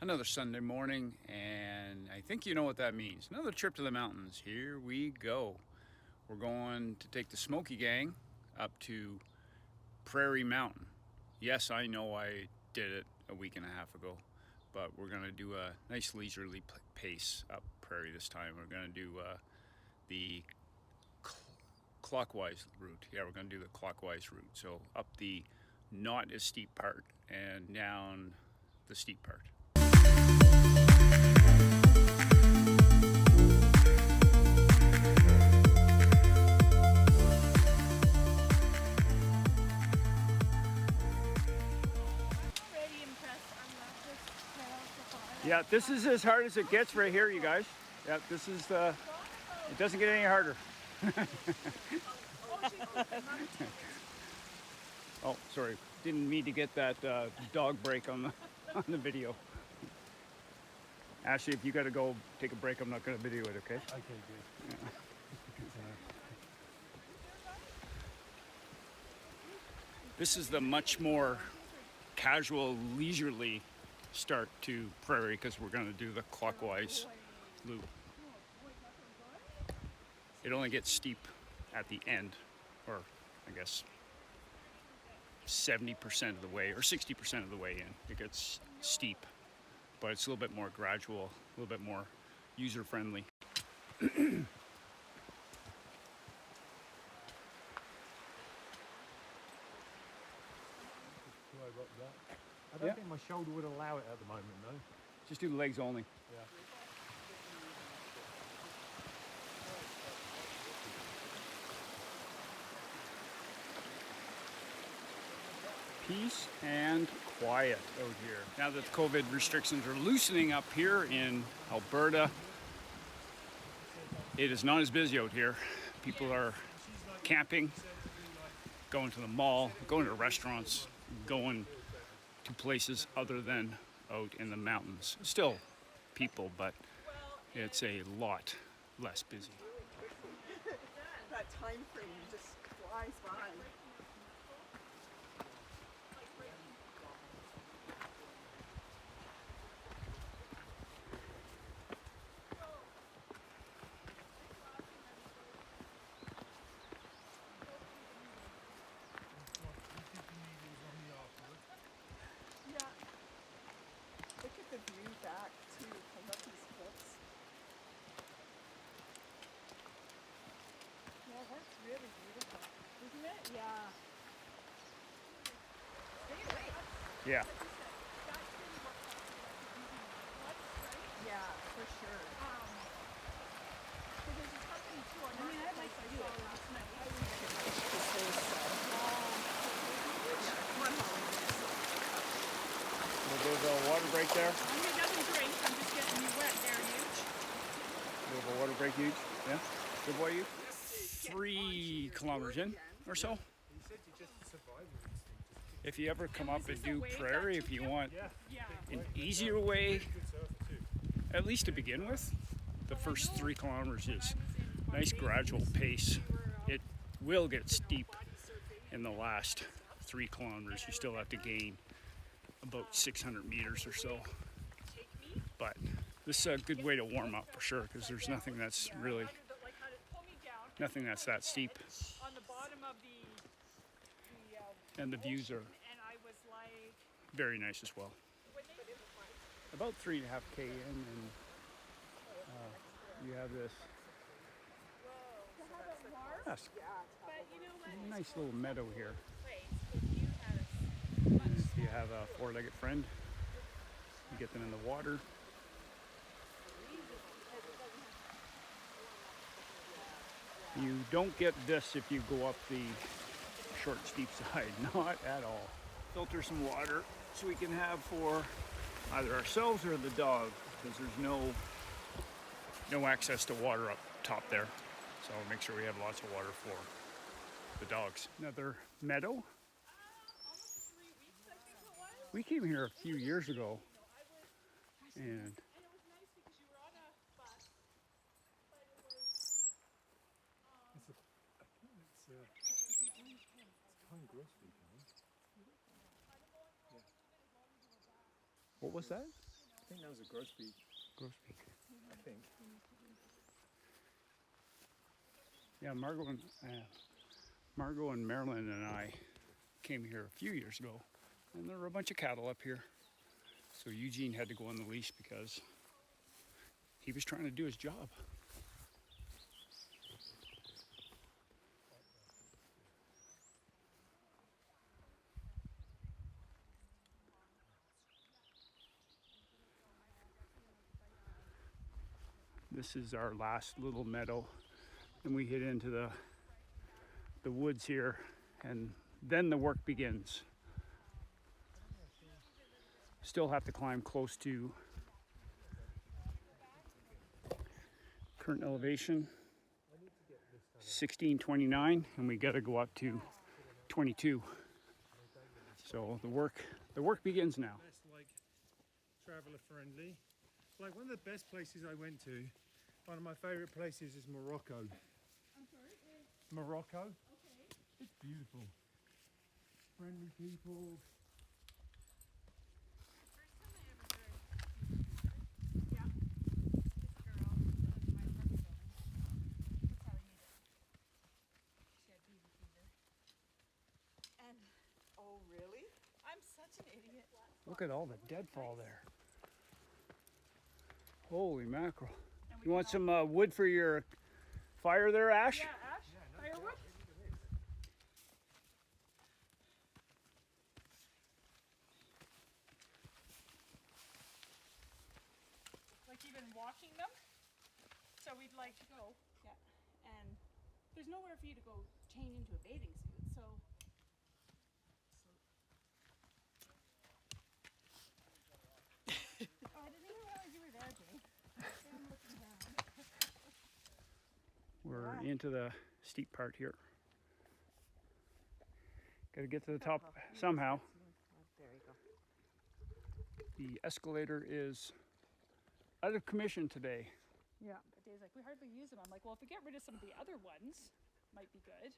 Another Sunday morning, and I think you know what that means. Another trip to the mountains. Here we go. We're going to take the Smoky gang up to Prairie Mountain. Yes, I know I did it a week and a half ago, but we're going to do a nice leisurely pace up Prairie this time. We're going to do the clockwise route. Yeah, we're going to do the clockwise route. So up the not as steep part and down the steep part. Yeah, this is as hard as it gets right here, you guys. Yeah, this is the. It doesn't get any harder. Oh, sorry. Didn't mean to get that dog break on the video. Ashley, if you got to go take a break, I'm not going to video it. Okay. Okay, good. Yeah. This is the much more casual, leisurely start to Prairie because we're going to do the clockwise loop. It only gets steep at the end, or I guess 70% of the way or 60% of the way in. It gets steep, but it's a little bit more gradual, a little bit more user-friendly. I don't think my shoulder would allow it at the moment, though. Just do the legs only. Yeah. Peace and quiet out here. Now that the COVID restrictions are loosening up here in Alberta, it is not as busy out here. People are camping, going to the mall, going to restaurants, going to places other than out in the mountains. Still people, but it's a lot less busy. That time frame just flies by. Yeah. Look at the view back too from up these cliffs. Yeah, that's really beautiful, isn't it? Yeah. Yeah. Yeah, for sure. I'd like to do it last night. There's a water break there. He doesn't drink, I'm just getting you wet there, huge. There's a water break, huge. Yeah. Good boy, you. 3 kilometers in or so. You said you just survival instinct. If you ever come up and do Prairie, if you want Yeah. an easier way, Good surfer too. at least to begin with, the first 3 kilometers is nice gradual pace. It will get steep in the last 3 kilometers. You still have to gain about 600 meters or so. But this is a good way to warm up for sure, because there's nothing that's really, nothing that's that steep. On the bottom of the And the views are and I was like, very nice as well. About 3.5K in, and you have this yes, but you know what? nice little meadow here. Place, if you had And if you have a 4-legged friend, you get them in the water. You don't get this if you go up the short, steep side, not at all. Filter some water so we can have for either ourselves or the dog, because there's no access to water up top there. So make sure we have lots of water for the dogs. Another meadow. almost 3 weeks, I think it was. We came here a few years ago, and And it was nice because you were on a bus, but it was It's kind of grocery, what was that? I think that was a grosbeak. Grosbeak. I think. Yeah, Margot and Marilyn and I came here a few years ago, and there were a bunch of cattle up here. So Eugene had to go on the leash because he was trying to do his job. This is our last little meadow, and we hit into the woods here, and then the work begins. Still have to climb close to current elevation 1629, and we got to go up to 22. So the work begins now. Best, like, traveller friendly. Like, one of the best places I went to, one of my favourite places is Morocco. I'm sorry. Morocco. Okay. It's beautiful. Friendly people. First time I ever heard. Yeah. This girl lives in my apartment building. That's how we knew it. She had BB fever. And Oh, really? I'm such an idiot. Look at all the deadfall there. Holy mackerel. And we You want can some wood for your fire there, Ash? Yeah, Ash, firewood. Like even walking them. So we'd like to go. Yeah. And there's nowhere for you to go change into a bathing suit. So. Oh, I didn't even realize you were there, Jay. I'm looking down. We're into the steep part here. Got to get to the top somehow. There you go. The escalator is out of commission today. Yeah. But Dave's like, we hardly use them. I'm like, well, if we get rid of some of the other ones, might be good.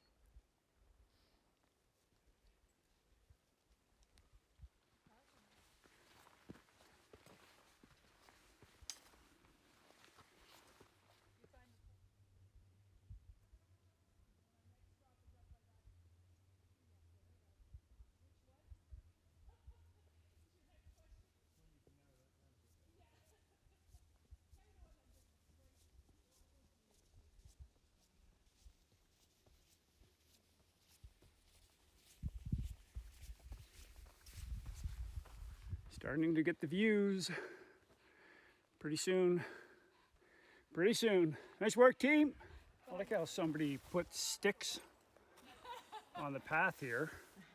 Starting to get the views. Pretty soon. Pretty soon. Nice work, team. I like how somebody put sticks on the path here.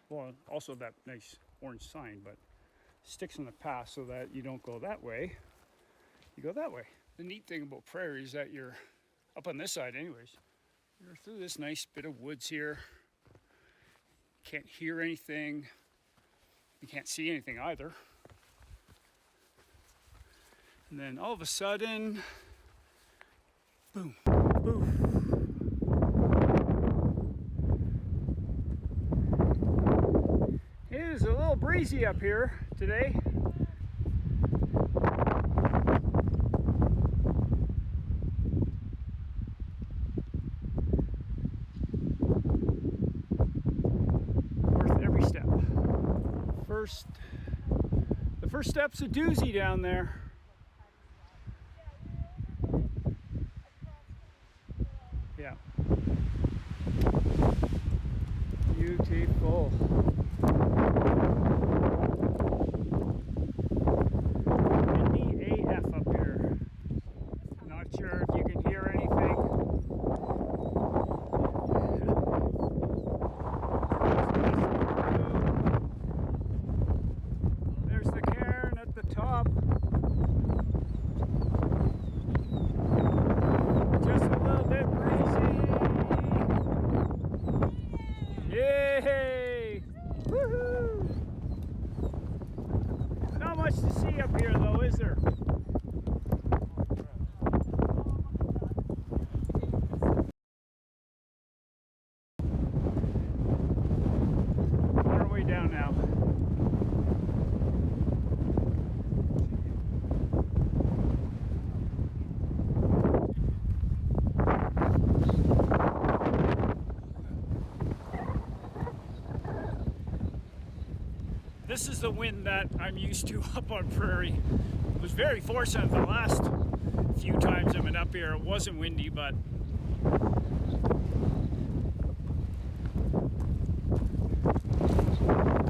Well, also that nice orange sign, but sticks on the path so that you don't go that way. You go that way. The neat thing about Prairie is that you're up on this side anyways. You're through this nice bit of woods here. Can't hear anything. You can't see anything either. And then all of a sudden, boom, boom. It is a little breezy up here today. Worth every step. The first step's a doozy down there. Yeah. Beautiful. Windy AF up here. Not sure if you can hear anything. There's the cairn at the top. Just a little bit breezy. Yay! this is the wind that I'm used to up on Prairie. It was very fortunate the last few times I've been up here. It wasn't windy, but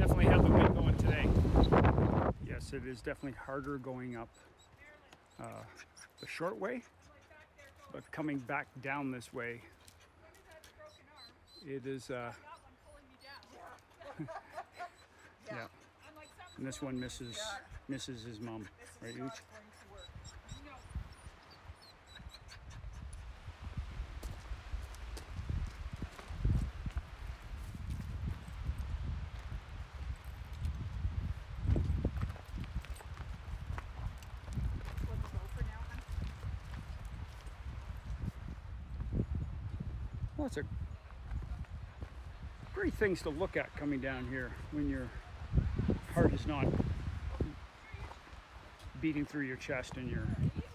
definitely had the wind going today. Yes, it is definitely harder going up the short way, but coming back down this way, it is, yeah. And this one misses his mom, right, Ooch? Well, it's a great things to look at coming down here when your heart is not beating through your chest and your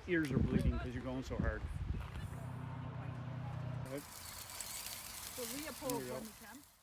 ears are bleeding because you're going so hard. So Leopold when we come.